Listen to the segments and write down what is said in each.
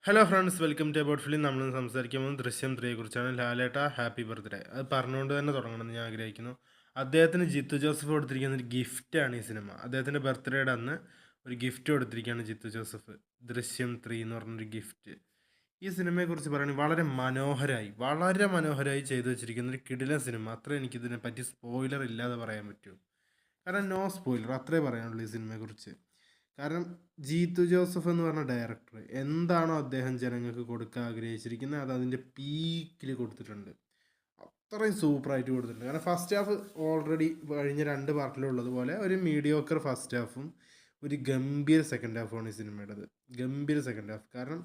Hello friends, welcome to about film. നമ്മൾ സംസാരിക്കാൻ ദൃശ്യം 3യെ കുറിച്ചാണ്. ലാലേട്ട ഹാപ്പി ബർത്ത്ഡേ അത് പറഞ്ഞുകൊണ്ട് തന്നെ തുടങ്ങണമെന്ന് ഞാൻ ആഗ്രഹിക്കുന്നു. അദ്ദേഹത്തിന് ജിത്തു ജോസഫ് കൊടുത്തിരിക്കുന്ന ഒരു ഗിഫ്റ്റാണ് ഈ സിനിമ. അദ്ദേഹത്തിൻ്റെ ബർത്ത്ഡേയുടെ അന്ന് ഒരു ഗിഫ്റ്റ് കൊടുത്തിരിക്കുകയാണ് ജിത്തു ജോസഫ്. ദൃശ്യം 3 എന്ന് പറഞ്ഞൊരു ഗിഫ്റ്റ്. ഈ സിനിമയെക്കുറിച്ച് പറയുകയാണെങ്കിൽ വളരെ മനോഹരമായി ചെയ്തു വെച്ചിരിക്കുന്ന ഒരു കിടിലൻ സിനിമ. അത്ര എനിക്കിതിനെ പറ്റി സ്പോയിലർ ഇല്ലാതെ പറയാൻ പറ്റൂ. കാരണം നോ സ്പോയിലർ അത്രേ പറയാനുള്ളൂ ഈ സിനിമയെക്കുറിച്ച്. കാരണം ജീത്തു ജോസഫ് എന്ന് പറഞ്ഞ ഡയറക്ടർ എന്താണോ അദ്ദേഹം ജനങ്ങൾക്ക് കൊടുക്കാൻ ആഗ്രഹിച്ചിരിക്കുന്നത് അത് അതിൻ്റെ പീക്കിൽ കൊടുത്തിട്ടുണ്ട്. അത്രയും സൂപ്പറായിട്ട് കൊടുത്തിട്ടുണ്ട്. കാരണം ഫസ്റ്റ് ഹാഫ് ഓൾറെഡി കഴിഞ്ഞ 2 പാർട്ടിലുള്ളതുപോലെ ഒരു മീഡിയോക്കർ ഫസ്റ്റ് ഹാഫും ഒരു ഗംഭീര സെക്കൻഡ് ഹാഫുമാണ് ഈ സിനിമയുടേത്. ഗംഭീര സെക്കൻഡ് ഹാഫ്. കാരണം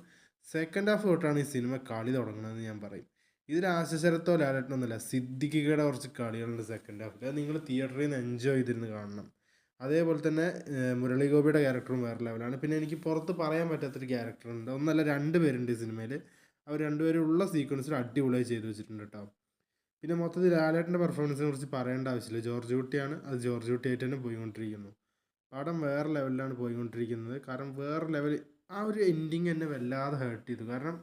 സെക്കൻഡ് ഹാഫ് തൊട്ടാണ് ഈ സിനിമ കളി തുടങ്ങുന്നതെന്ന് ഞാൻ പറയും. ഇതിൽ ആശശരത്തോ ലാലേട്ടനൊന്നുമല്ല, സിദ്ദിഖിയുടെ കുറച്ച് കളികളുണ്ട് സെക്കൻഡ് ഹാഫിൽ. അത് നിങ്ങൾ തിയേറ്ററിൽ നിന്ന് എൻജോയ് ചെയ്തിരുന്ന് കാണണം. അതേപോലെ തന്നെ മുരളി ഗോപിയുടെ ക്യാരക്ടറും വേറെ ലെവലാണ്. പിന്നെ എനിക്ക് പുറത്ത് പറയാൻ പറ്റാത്തൊരു ക്യാരക്ടറുണ്ട്. ഒന്നല്ല 2 പേരുണ്ട് ഈ സിനിമയിൽ. അവർ 2 പേരും ഉള്ള സീക്വൻസിൽ അടിപൊളിയായി ചെയ്തു വെച്ചിട്ടുണ്ട് കേട്ടോ. പിന്നെ മൊത്തത്തിൽ ലാലേട്ടൻ്റെ പെർഫോമൻസിനെ കുറിച്ച് പറയേണ്ട ആവശ്യമില്ല. ജോർജ് കുട്ടിയാണ്, അത് ജോർജ് കുട്ടിയായിട്ട് തന്നെ പോയിക്കൊണ്ടിരിക്കുന്നു. പടം വേറെ ലെവലിലാണ് പോയിക്കൊണ്ടിരിക്കുന്നത്. കാരണം വേറെ ലെവൽ ആ ഒരു എൻഡിങ് എന്നെ വല്ലാതെ ഹേർട്ട് ചെയ്തു. കാരണം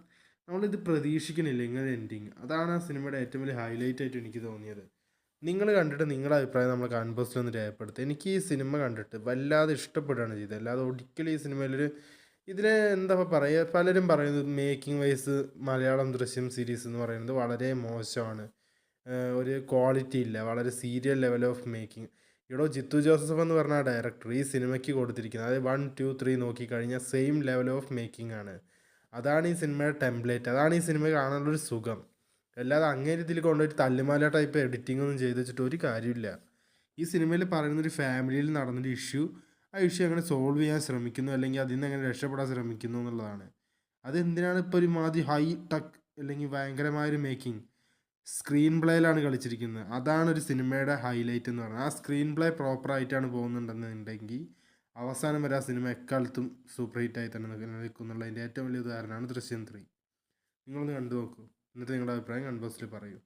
നമ്മളിത് പ്രതീക്ഷിക്കുന്നില്ല ഇങ്ങനെ എൻഡിങ്. അതാണ് ആ സിനിമയുടെ ഏറ്റവും വലിയ ഹൈലൈറ്റ് ആയിട്ട് എനിക്ക് തോന്നിയത്. നിങ്ങൾ കണ്ടിട്ട് നിങ്ങളുടെ അഭിപ്രായം നമ്മളെ കമൻറ്റ് ബോക്സിൽ ഒന്ന് രേഖപ്പെടുത്തുക. എനിക്ക് ഈ സിനിമ കണ്ടിട്ട് വല്ലാതെ ഇഷ്ടപ്പെടുകയാണ് ചെയ്തത്. അല്ലാതെ ഒരിക്കലും ഈ സിനിമയിലൊരു ഇതിലെ എന്താ പറയുക, പലരും പറയുന്നത് മേക്കിംഗ് വൈസ് മലയാളം ദൃശ്യം സീരീസ് എന്ന് പറയുന്നത് വളരെ മോശമാണ്, ഒരു ക്വാളിറ്റി ഇല്ല, വളരെ സീരിയൽ ലെവൽ ഓഫ് മേക്കിംഗ്. ഇവിടെ ജിത്തു ജോസഫ് എന്ന് പറഞ്ഞ ഡയറക്ടർ ഈ സിനിമയ്ക്ക് കൊടുത്തിരിക്കുന്നത് അതായത് 1, 2, 3 നോക്കിക്കഴിഞ്ഞാൽ സെയിം ലെവൽ ഓഫ് മേക്കിംഗ് ആണ്. അതാണ് ഈ സിനിമയുടെ ടെംപ്ലേറ്റ്, അതാണ് ഈ സിനിമ കാണാനുള്ളൊരു സുഖം. അല്ലാതെ അങ്ങേ രീതിയിൽ കൊണ്ടുപോയിട്ട് തല്ലുമാല ടൈപ്പ് എഡിറ്റിംഗ് ഒന്നും ചെയ്ത് വെച്ചിട്ട് ഒരു കാര്യമില്ല. ഈ സിനിമയിൽ പറയുന്നൊരു ഫാമിലിയിൽ നടന്നൊരു ഇഷ്യൂ, ആ ഇഷ്യൂ അങ്ങനെ സോൾവ് ചെയ്യാൻ ശ്രമിക്കുന്നു, അല്ലെങ്കിൽ അതിൽ നിന്ന് അങ്ങനെ രക്ഷപ്പെടാൻ ശ്രമിക്കുന്നു എന്നുള്ളതാണ്. അതെന്തിനാണ് ഇപ്പോൾ ഒരു മാതിരി ഹൈ ടെക് അല്ലെങ്കിൽ ഭയങ്കരമായൊരു മേക്കിംഗ് സ്ക്രീൻ പ്ലേയിലാണ് കളിച്ചിരിക്കുന്നത്. അതാണ് ഒരു സിനിമയുടെ ഹൈലൈറ്റ് എന്ന് പറയുന്നത്. ആ സ്ക്രീൻ പ്ലേ പ്രോപ്പറായിട്ടാണ് പോകുന്നുണ്ടെന്നുണ്ടെങ്കിൽ അവസാനം വരെ ആ സിനിമ എക്കാലത്തും സൂപ്പർ ഹിറ്റായി തന്നെ നിൽക്കും എന്നുള്ളതിൻ്റെ ഏറ്റവും വലിയ ഉദാഹരണമാണ് ദൃശ്യം 3. നിങ്ങളൊന്ന് കണ്ടു നോക്കൂ. എന്നിട്ട് നിങ്ങളുടെ അഭിപ്രായം കമൻറ്റ് ബോക്സിൽ പറയൂ.